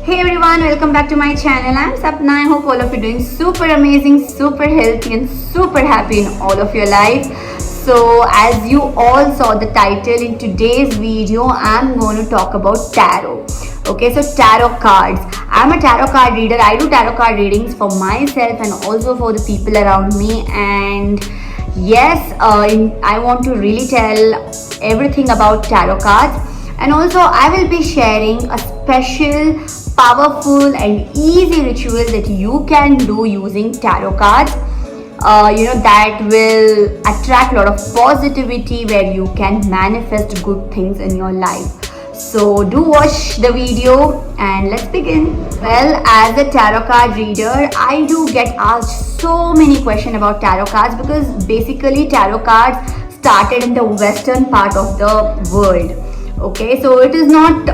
Hey everyone, welcome back to my channel. I'm Sapna. I hope all of you are doing super amazing, super healthy and super happy in all of your life. So as you all saw the title, in today's video I'm going to talk about tarot. Okay, so tarot cards. I'm a tarot card reader. I do tarot card readings for myself and also for the people around me. And yes, I want to really tell everything about tarot cards. And also I will be sharing a special, powerful and easy ritual that you can do using tarot cards. That will attract a lot of positivity where you can manifest good things in your life. So do watch the video and let's begin. Well, as a tarot card reader, I do get asked so many questions about tarot cards because basically tarot cards started in the western part of the world. Okay, so it is not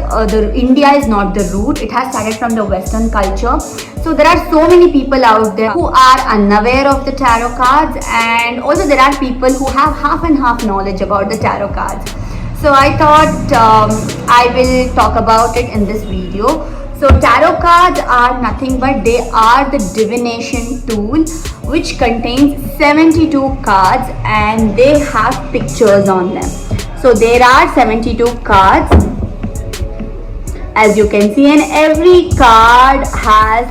India is not the root. It has started from the Western culture. So there are so many people out there who are unaware of the tarot cards, and also there are people who have half and half knowledge about the tarot cards. So I thought I will talk about it in this video. So tarot cards are nothing but they are the divination tool which contains 72 cards and they have pictures on them. So there are 72 cards as you can see, and every card has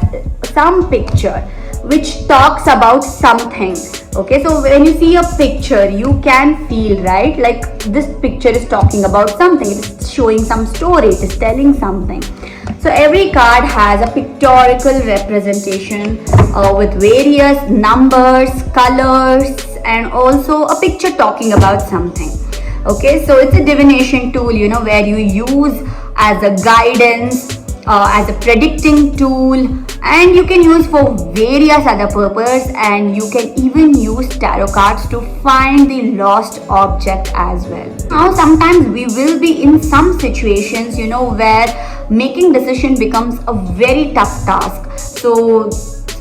some picture which talks about something. Okay, so when you see a picture you can feel, right, like this picture is talking about something, it is showing some story, it is telling something. So every card has a pictorial representation with various numbers, colors and also a picture talking about something. Okay, so it's a divination tool, where you use as a guidance, as a predicting tool, and you can use for various other purposes, and you can even use tarot cards to find the lost object as well. Now sometimes we will be in some situations, where making decision becomes a very tough task. So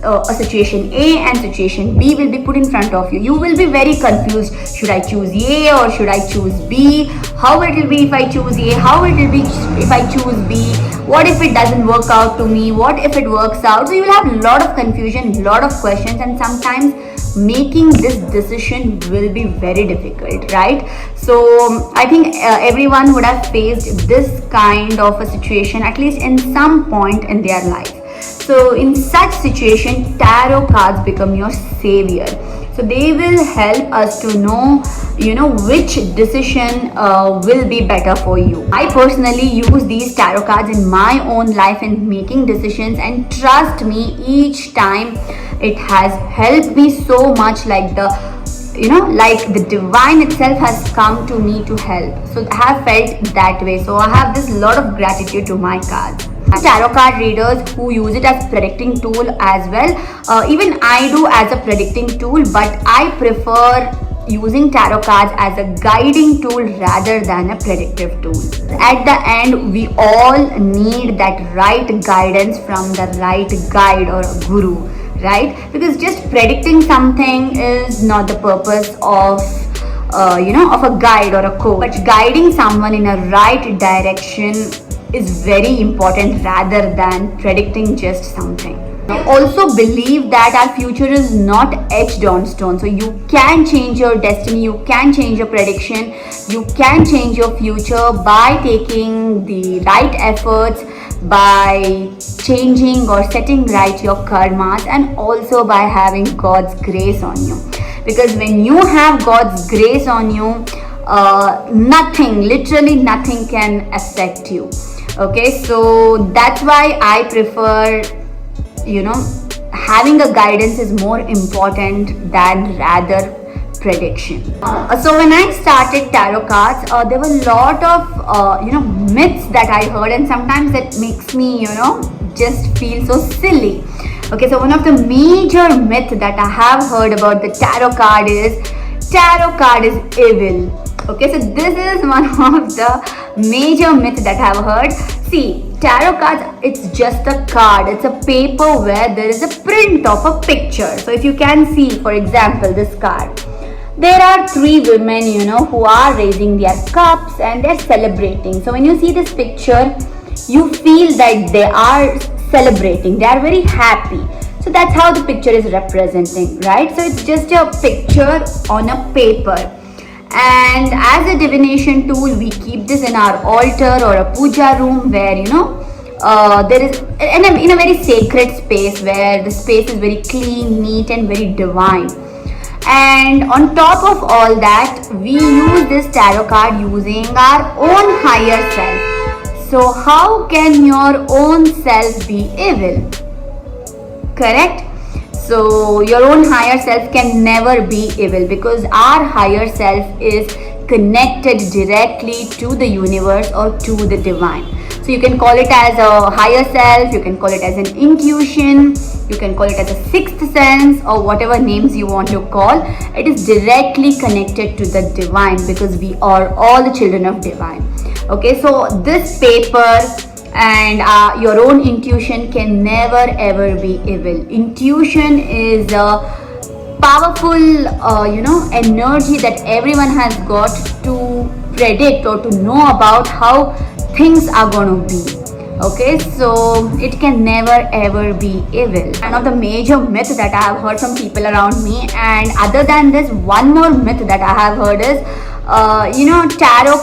a situation A and situation B will be put in front of you. You will be very confused. Should I choose A or should I choose B? How it will be if I choose A? How it will be if I choose B? What if it doesn't work out to me? What if it works out? So you will have a lot of confusion, lot of questions, and sometimes making this decision will be very difficult, right? So I think everyone would have faced this kind of a situation at least in some point in their life. So in such situation, tarot cards become your savior. So they will help us to know, which decision will be better for you. I personally use these tarot cards in my own life in making decisions, and trust me, each time it has helped me so much, like the divine itself has come to me to help. So I have felt that way. So I have this lot of gratitude to my cards. Tarot card readers who use it as predicting tool as well. Even I do as a predicting tool, but I prefer using tarot cards as a guiding tool rather than a predictive tool. At the end, we all need that right guidance from the right guide or guru, right? Because just predicting something is not the purpose of of a guide or a coach. But guiding someone in a right direction is very important rather than predicting just something. I also believe that our future is not etched on stone. So you can change your destiny, you can change your prediction, you can change your future by taking the right efforts, by changing or setting right your karmas, and also by having God's grace on you. Because when you have God's grace on you, nothing, literally nothing can affect you. Okay, so that's why I prefer, having a guidance is more important than rather prediction. So when I started tarot cards, there were a lot of myths that I heard, and sometimes that makes me just feel so silly. Okay, so one of the major myths that I have heard about the tarot card is evil. Okay, so this is one of the major myths that I have heard. See, tarot cards, it's just a card. It's a paper where there is a print of a picture. So if you can see, for example, this card, there are three women, who are raising their cups and they're celebrating. So when you see this picture, you feel that they are celebrating, they are very happy. So that's how the picture is representing, right? So it's just a picture on a paper. And as a divination tool, we keep this in our altar or a puja room where, there is in a very sacred space where the space is very clean, neat, and very divine. And on top of all that, we use this tarot card using our own higher self. So how can your own self be evil? Correct? So your own higher self can never be evil, because our higher self is connected directly to the universe or to the divine. So you can call it as a higher self, you can call it as an intuition, you can call it as a sixth sense, or whatever names you want to call. It is directly connected to the divine, because we are all the children of divine. Okay, so this paper and your own intuition can never ever be evil. Intuition is a powerful energy that everyone has got to predict or to know about how things are going to be. Okay, so it can never ever be evil. One of the major myths that I have heard from people around me, and other than this, one more myth that I have heard is tarot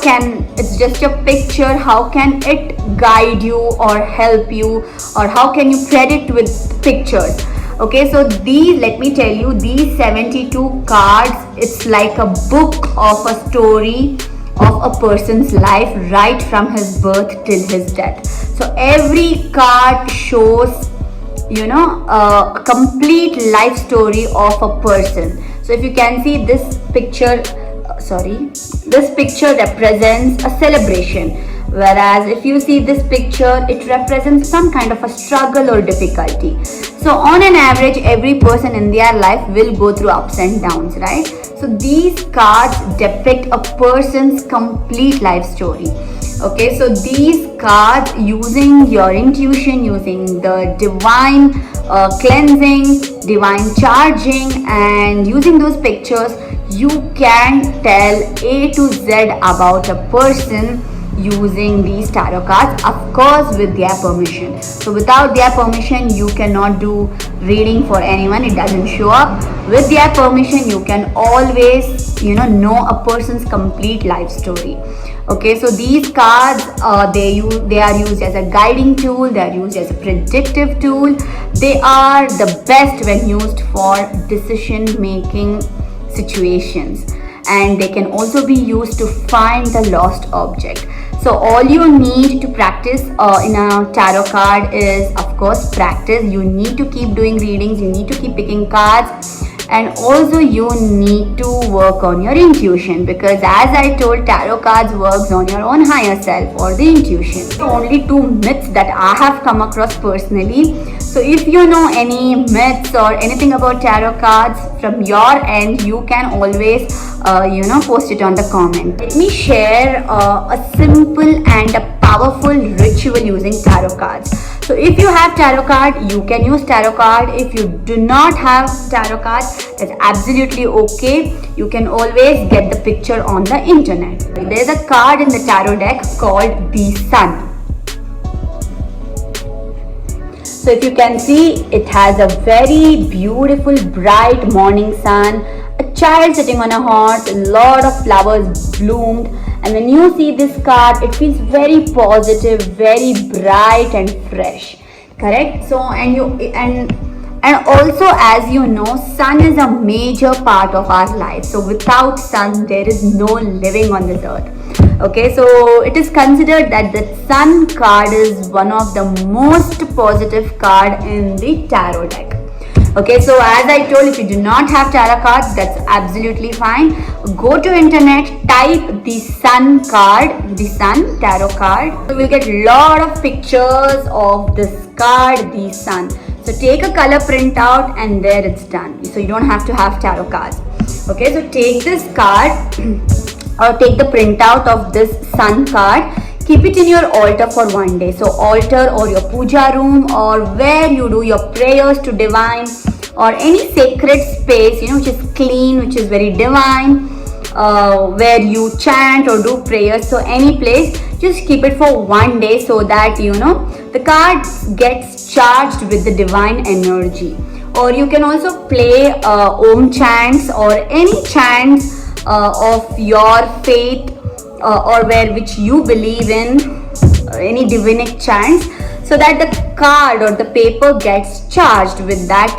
it's just a picture. How can it guide you or help you, or how can you predict with pictures? Okay, so let me tell you, these 72 cards, it's like a book of a story of a person's life right from his birth till his death. So every card shows a complete life story of a person. So if you can see this picture, this picture represents a celebration, whereas if you see this picture, it represents some kind of a struggle or difficulty. So on an average, every person in their life will go through ups and downs, right? So these cards depict a person's complete life story. Okay, so these cards, using your intuition, using the divine cleansing, divine charging, and using those pictures, you can tell A to Z about a person using these tarot cards, of course with their permission. So without their permission, you cannot do reading for anyone. It doesn't show up. With their permission, you can always know a person's complete life story. Okay, so these cards, they are used as a guiding tool, they are used as a predictive tool. They are the best when used for decision making situations, and they can also be used to find the lost object. So all you need to practice in a tarot card is, of course, practice. You need to keep doing readings, you need to keep picking cards, and also you need to work on your intuition, because as I told, tarot cards works on your own higher self or the intuition. So only two myths that I have come across personally. So if you know any myths or anything about tarot cards from your end, you can always post it on the comment. Let me share a simple and a powerful ritual using tarot cards. So if you have tarot card, you can use tarot card. If you do not have tarot card, that's absolutely okay. You can always get the picture on the internet. There's a card in the tarot deck called the Sun. So if you can see, it has a very beautiful bright morning sun, a child sitting on a horse, a lot of flowers bloomed, and when you see this card, it feels very positive, very bright and fresh. Correct? So and also, as you know, sun is a major part of our life. So without sun, there is no living on this earth. Okay, so it is considered that the Sun card is one of the most positive card in the tarot deck. Okay, so as I told, if you do not have tarot cards, that's absolutely fine. Go to internet, type the Sun card, the Sun tarot card. You will get a lot of pictures of this card, the Sun. So take a color printout and there it's done. So you don't have to have tarot cards. Okay, so take this card or take the printout of this Sun card, keep it in your altar for one day. So altar or your puja room or where you do your prayers to divine, or any sacred space which is clean, which is very divine, where you chant or do prayers. So any place, just keep it for 1 day so that the card gets charged with the divine energy. Or you can also play Om chants or any chants of your faith or which you believe in, any divinic chants, so that the card or the paper gets charged with that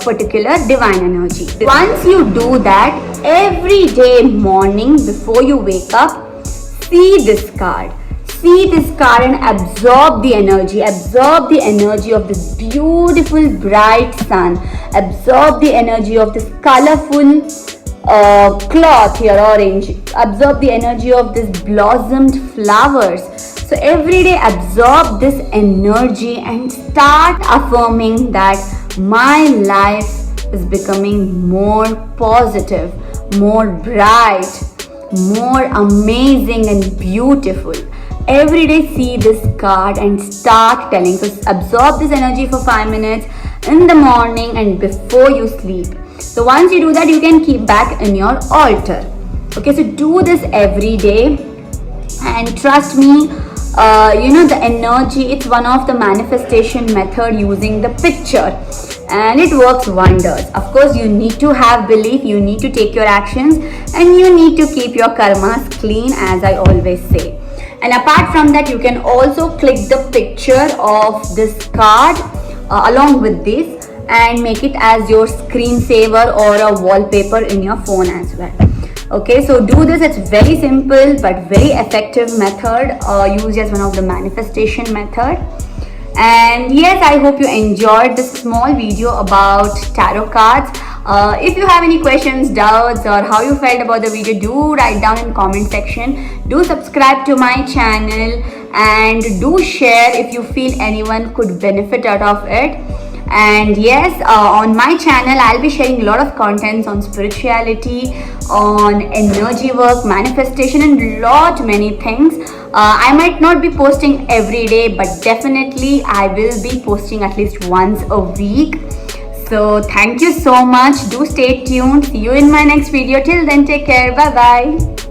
particular divine energy. Once you do that, every day morning before you wake up, see this card and absorb the energy of this beautiful bright sun, absorb the energy of this colorful cloth here, orange, absorb the energy of this blossomed flowers. So every day absorb this energy and start affirming that my life is becoming more positive, more bright, more amazing and beautiful. Every day see this card and start telling. So absorb this energy for 5 minutes in the morning and before you sleep. So once you do that, you can keep back in your altar. Okay, so do this every day and trust me, the energy, it's one of the manifestation method using the picture, and it works wonders. Of course, you need to have belief, you need to take your actions, and you need to keep your karmas clean, as I always say. And apart from that, you can also click the picture of this card along with this and make it as your screensaver or a wallpaper in your phone as well. Okay, so do this. It's very simple but very effective method used as one of the manifestation method. And yes, I hope you enjoyed this small video about tarot cards. If you have any questions, doubts, or how you felt about the video, do write down in comment section. Do subscribe to my channel and do share if you feel anyone could benefit out of it. And yes, on my channel I'll be sharing a lot of contents on spirituality, on energy work, manifestation, and many things. I might not be posting every day, but definitely I will be posting at least once a week. So thank you so much. Do stay tuned. See you in my next video. Till then, take care. Bye bye.